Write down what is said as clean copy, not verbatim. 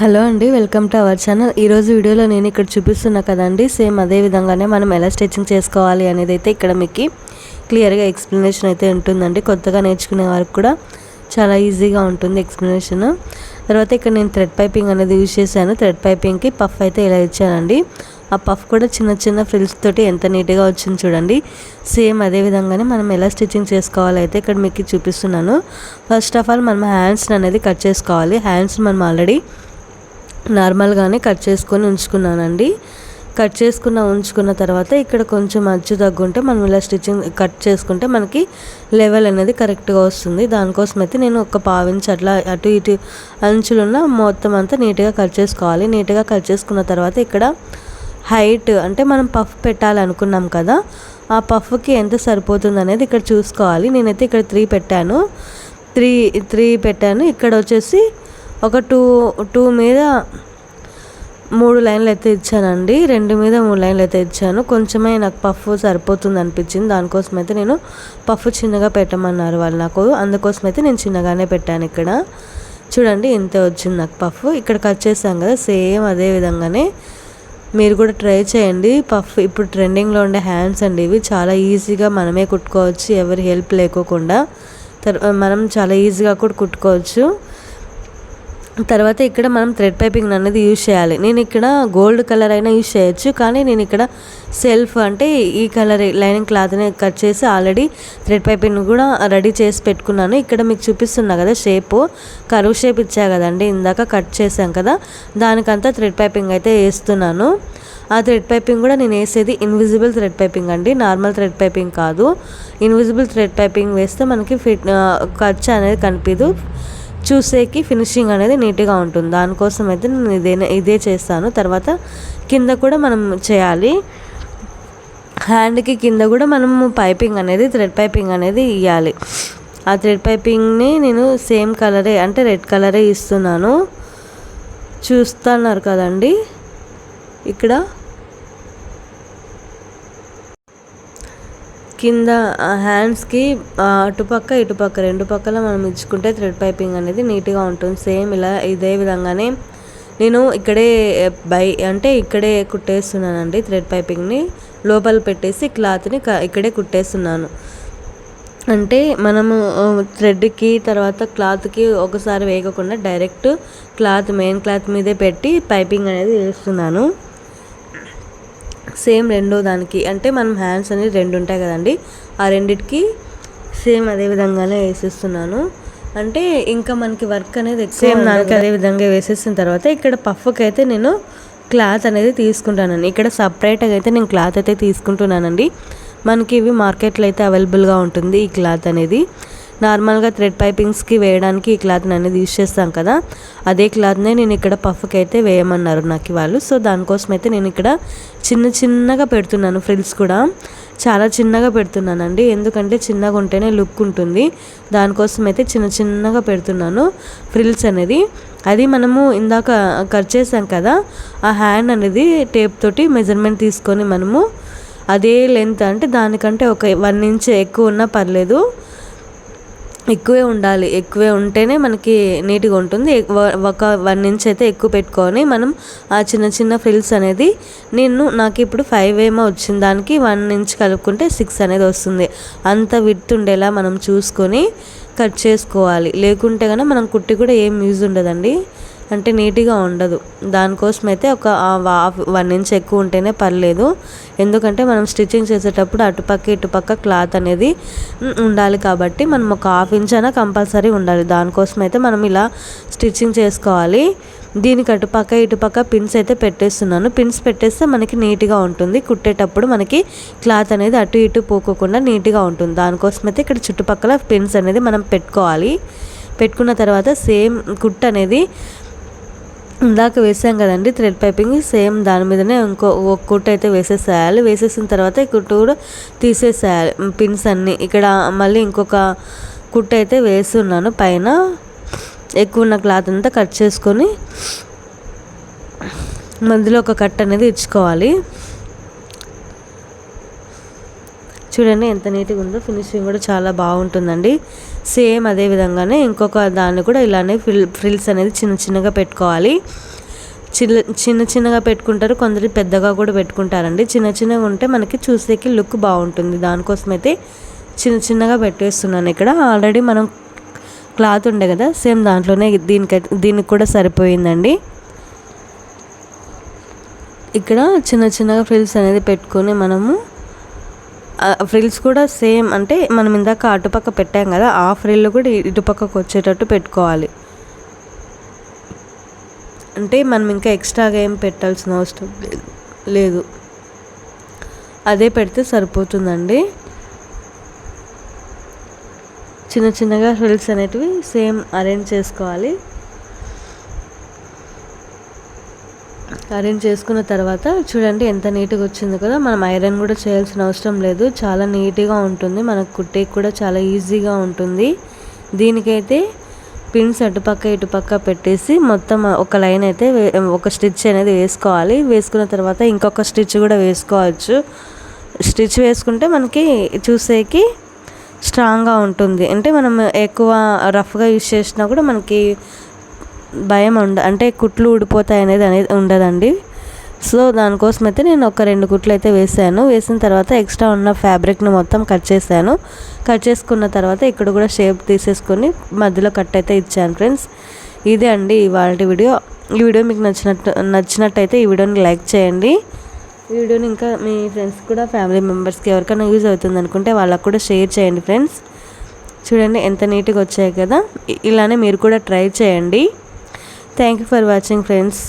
Hello అండి, welcome to our channel. ఈరోజు వీడియోలో నేను ఇక్కడ చూపిస్తున్నా కదండి, సేమ్ అదే విధంగానే మనం ఎలా స్టిచ్చింగ్ చేసుకోవాలి అనేది అయితే ఇక్కడ మీకు క్లియర్గా ఎక్స్ప్లెనేషన్ అయితే ఉంటుందండి. కొత్తగా నేర్చుకునే వారికి కూడా చాలా ఈజీగా ఉంటుంది ఎక్స్ప్లెనేషన్. తర్వాత ఇక్కడ నేను థ్రెడ్ పైపింగ్ అనేది యూజ్ చేశాను. థ్రెడ్ పైపింగ్కి పఫ్ అయితే ఇలా ఇచ్చానండి. ఆ పఫ్ కూడా చిన్న చిన్న ఫ్రిల్స్ తోటి ఎంత నీట్గా వచ్చింది చూడండి. సేమ్ అదే విధంగానే మనం ఎలా స్టిచ్చింగ్ చేసుకోవాలి అయితే ఇక్కడ మీకు చూపిస్తున్నాను. ఫస్ట్ ఆఫ్ ఆల్ మనం హ్యాండ్స్ అనేది కట్ చేసుకోవాలి. హ్యాండ్స్ మనం ఆల్రెడీ నార్మల్గానే కట్ చేసుకొని ఉంచుకున్నానండి. కట్ ఉంచుకున్న తర్వాత ఇక్కడ కొంచెం అచ్చు తగ్గుంటే మనం ఇలా స్టిచ్చింగ్ కట్ చేసుకుంటే మనకి లెవెల్ అనేది కరెక్ట్గా వస్తుంది. దానికోసం అయితే నేను ఒక పావించి అట్లా అటు ఇటు అంచులున్న మొత్తం అంతా నీట్గా కట్ చేసుకోవాలి. నీట్గా కట్ చేసుకున్న తర్వాత ఇక్కడ హైట్ అంటే మనం పఫ్ పెట్టాలనుకున్నాం కదా, ఆ పఫ్కి ఎంత సరిపోతుంది అనేది ఇక్కడ చూసుకోవాలి. నేనైతే ఇక్కడ 3 పెట్టాను. 3 పెట్టాను. ఇక్కడ వచ్చేసి ఒక 2 మీద 3 లైన్లు అయితే ఇచ్చానండి. 2 మీద 3 లైన్లు అయితే ఇచ్చాను. కొంచెమే నాకు పఫ్ సరిపోతుంది అనిపించింది. దానికోసం అయితే నేను పఫ్ చిన్నగా పెట్టమన్నారు వాళ్ళు నాకు. అందుకోసం అయితే నేను చిన్నగానే పెట్టాను. ఇక్కడ చూడండి ఎంత వచ్చింది నాకు పఫ్. ఇక్కడ కట్ చేసాం కదా, సేమ్ అదే విధంగానే మీరు కూడా ట్రై చేయండి. పఫ్ ఇప్పుడు ట్రెండింగ్లో ఉండే హ్యాండ్స్ అండి ఇవి. చాలా ఈజీగా మనమే కుట్టుకోవచ్చు, ఎవరి హెల్ప్ లేకోకుండా మనం చాలా ఈజీగా కూడా కుట్టుకోవచ్చు. తర్వాత ఇక్కడ మనం థ్రెడ్ పైపింగ్ అనేది యూజ్ చేయాలి. నేను ఇక్కడ గోల్డ్ కలర్ అయినా యూజ్ చేయొచ్చు, కానీ నేను ఇక్కడ సెల్ఫ్ అంటే ఈ కలర్ లైనింగ్ క్లాత్ని కట్ చేసి ఆల్రెడీ థ్రెడ్ పైపింగ్ కూడా రెడీ చేసి పెట్టుకున్నాను. ఇక్కడ మీకు చూపిస్తున్నా కదా షేపు, కరువు షేప్ ఇచ్చా కదండి ఇందాక కట్ చేసాం కదా, దానికంతా థ్రెడ్ పైపింగ్ అయితే వేస్తున్నాను. ఆ థ్రెడ్ పైపింగ్ కూడా నేను వేసేది ఇన్విజిబుల్ థ్రెడ్ పైపింగ్ అండి, నార్మల్ థ్రెడ్ పైపింగ్ కాదు. ఇన్విజిబుల్ థ్రెడ్ పైపింగ్ వేస్తే మనకి ఖర్చు అనేది కనిపించదు, చూసేకి ఫినిషింగ్ అనేది నీట్గా ఉంటుంది. దానికోసం అయితే నేను ఇదే చేస్తాను. తర్వాత కింద కూడా మనం చేయాలి. హ్యాండ్కి కింద కూడా మనము పైపింగ్ అనేది థ్రెడ్ పైపింగ్ అనేది ఇవ్వాలి. ఆ థ్రెడ్ పైపింగ్ని నేను సేమ్ కలరే అంటే రెడ్ కలరే ఇస్తున్నాను. చూస్తున్నారు కదండి ఇక్కడ కింద హ్యాండ్స్కి అటుపక్క ఇటుపక్క 2 పక్కల మనం ఇచ్చుకుంటే థ్రెడ్ పైపింగ్ అనేది నీట్గా ఉంటుంది. సేమ్ ఇలా ఇదే విధంగానే నేను ఇక్కడే కుట్టేస్తున్నానండి. థ్రెడ్ పైపింగ్ని లోపల పెట్టేసి క్లాత్ని ఇక్కడే కుట్టేస్తున్నాను. అంటే మనము థ్రెడ్కి తర్వాత క్లాత్కి ఒకసారి వేయకుండా డైరెక్ట్ మెయిన్ క్లాత్ మీదే పెట్టి పైపింగ్ అనేది వేస్తున్నాను. సేమ్ రెండో దానికి అంటే మనం హ్యాండ్స్ అనేది 2 ఉంటాయి కదండి, ఆ రెండిటికి సేమ్ అదే విధంగానే వేసేస్తున్నాను. అంటే ఇంకా మనకి వర్క్ అనేది సేమ్ దానికి అదే విధంగా వేసేసిన తర్వాత ఇక్కడ పఫ్కి అయితే నేను క్లాత్ అనేది తీసుకుంటానండి. ఇక్కడ సపరేట్గా అయితే నేను క్లాత్ అయితే తీసుకుంటున్నానండి. మనకి ఇవి మార్కెట్లో అయితే అవైలబుల్గా ఉంటుంది ఈ క్లాత్ అనేది. నార్మల్గా థ్రెడ్ పైపింగ్స్కి వేయడానికి ఈ క్లాత్ని అనేది యూజ్ చేస్తాం కదా, అదే క్లాత్నే నేను ఇక్కడ పఫ్కి అయితే వేయమన్నారు నాకు వాళ్ళు. సో దానికోసం అయితే నేను ఇక్కడ చిన్నగా పెడుతున్నాను. ఫ్రిల్స్ కూడా చాలా చిన్నగా పెడుతున్నానండి, ఎందుకంటే చిన్నగా ఉంటేనే లుక్ ఉంటుంది. దానికోసం అయితే చిన్నగా పెడుతున్నాను ఫ్రిల్స్ అనేది. అది మనము ఇందాక కట్ చేసాం కదా, ఆ హ్యాండ్ అనేది టేప్ తోటి మెజర్మెంట్ తీసుకొని మనము అదే లెంత్ అంటే దానికంటే ఒక 1 ఇంచ్ ఎక్కువ ఉన్నా పర్లేదు, ఎక్కువే ఉంటేనే మనకి నీట్గా ఉంటుంది. ఒక 1 ఇంచ్ అయితే ఎక్కువ పెట్టుకొని మనం ఆ చిన్న ఫ్రిల్స్ అనేది నాకు ఇప్పుడు 5 ఏమో వచ్చింది, దానికి 1 ఇంచ్ కలుపుకుంటే 6 అనేది వస్తుంది. అంత విడ్త్ ఉండేలా మనం చూసుకొని కట్ చేసుకోవాలి. లేకుంటే కనుక మనం కుట్టి కూడా ఏం యూజ్ ఉండదండి, అంటే నీట్గా ఉండదు. దానికోసం అయితే ఒక 1 ఇంచ్ ఎక్కువ ఉంటేనే పర్లేదు, ఎందుకంటే మనం స్టిచ్చింగ్ చేసేటప్పుడు అటుపక్క ఇటుపక్క క్లాత్ అనేది ఉండాలి కాబట్టి మనం ఒక 1/2 ఇంచ్ అయినా కంపల్సరీ ఉండాలి. దానికోసం అయితే మనం ఇలా స్టిచ్చింగ్ చేసుకోవాలి. దీనికి అటుపక్క ఇటుపక్క పిన్స్ అయితే పెట్టేస్తున్నాను. పిన్స్ పెట్టేస్తే మనకి నీట్గా ఉంటుంది, కుట్టేటప్పుడు మనకి క్లాత్ అనేది అటు ఇటు పోకోకుండా నీట్గా ఉంటుంది. దానికోసం అయితే ఇక్కడ చుట్టుపక్కల పిన్స్ అనేది మనం పెట్టుకోవాలి. పెట్టుకున్న తర్వాత సేమ్ కుట్ అనేది ఇందాక వేసాం కదండి థ్రెడ్ పైపింగ్, సేమ్ దాని మీదనే ఒక కుట్టు అయితే వేసేసేయాలి. వేసేసిన తర్వాత ఈ కుట్టు కూడా తీసేసేయాలి పిన్స్ అన్నీ. ఇక్కడ మళ్ళీ ఇంకొక కుట్టు అయితే వేస్తున్నాను. పైన ఎక్కువ ఉన్న క్లాత్ అంతా కట్ చేసుకొని మధ్యలో ఒక కట్ అనేది ఇచ్చుకోవాలి. చూడండి ఎంత నీట్గా ఉందో, ఫినిషింగ్ కూడా చాలా బాగుంటుందండి. సేమ్ అదే విధంగానే ఇంకొక దాన్ని కూడా ఇలానే ఫ్రిల్స్ అనేది చిన్నగా పెట్టుకోవాలి. చిన్నగా పెట్టుకుంటారు, కొందరు పెద్దగా కూడా పెట్టుకుంటారండి. చిన్నగా ఉంటే మనకి చూసేకి లుక్ బాగుంటుంది. దానికోసం అయితే చిన్నగా పెట్టేస్తున్నాను. ఇక్కడ ఆల్రెడీ మనం క్లాత్ ఉండే కదా, సేమ్ దాంట్లోనే దీనికి కూడా సరిపోయిందండి. ఇక్కడ చిన్నగా ఫ్రిల్స్ అనేది పెట్టుకొని మనము ఫ్రిల్స్ కూడా సేమ్ అంటే మనం ఇందాక అటుపక్క పెట్టాం కదా, ఆ ఫ్రిల్ కూడా ఇటుపక్కకు వచ్చేటట్టు పెట్టుకోవాలి. అంటే మనం ఇంకా ఎక్స్ట్రాగా ఏం పెట్టాల్సిన అవసరం లేదు, అదే పెడితే సరిపోతుందండి. చిన్నగా ఫ్రిల్స్ అనేటివి సేమ్ అరేంజ్ చేసుకోవాలి. అరేంజ్ చేసుకున్న తర్వాత చూడండి ఎంత నీట్గా వచ్చింది కదా. మనం ఐరన్ కూడా చేయాల్సిన అవసరం లేదు, చాలా నీట్గా ఉంటుంది. మనకు కుట్టేకి కూడా చాలా ఈజీగా ఉంటుంది. దీనికైతే పిన్స్ అటుపక్క ఇటుపక్క పెట్టేసి మొత్తం ఒక లైన్ అయితే ఒక స్టిచ్ అనేది వేసుకోవాలి. వేసుకున్న తర్వాత ఇంకొక స్టిచ్ కూడా వేసుకోవచ్చు. స్టిచ్ వేసుకుంటే మనకి చూసేకి స్ట్రాంగ్గా ఉంటుంది. అంటే మనం ఎక్కువ రఫ్గా యూజ్ చేసినా కూడా మనకి భయం అంటే కుట్లు ఊడిపోతాయి అనేది ఉండదండి. సో దానికోసం అయితే నేను ఒక 2 కుట్లు అయితే వేసాను. వేసిన తర్వాత ఎక్స్ట్రా ఉన్న ఫ్యాబ్రిక్ను మొత్తం కట్ చేశాను. కట్ చేసుకున్న తర్వాత ఇక్కడ కూడా షేప్ తీసేసుకొని మధ్యలో కట్ అయితే ఇచ్చాను ఫ్రెండ్స్. ఇదే అండి ఇవాళ వీడియో. ఈ వీడియో మీకు నచ్చినట్టయితే ఈ వీడియోని లైక్ చేయండి. ఈ వీడియోని ఇంకా మీ ఫ్రెండ్స్ కూడా ఫ్యామిలీ మెంబర్స్కి ఎవరికైనా యూజ్ అవుతుంది అనుకుంటే వాళ్ళకు కూడా షేర్ చేయండి ఫ్రెండ్స్. చూడండి ఎంత నీట్గా వచ్చాయి కదా. ఇలానే మీరు కూడా ట్రై చేయండి. Thank you for watching friends.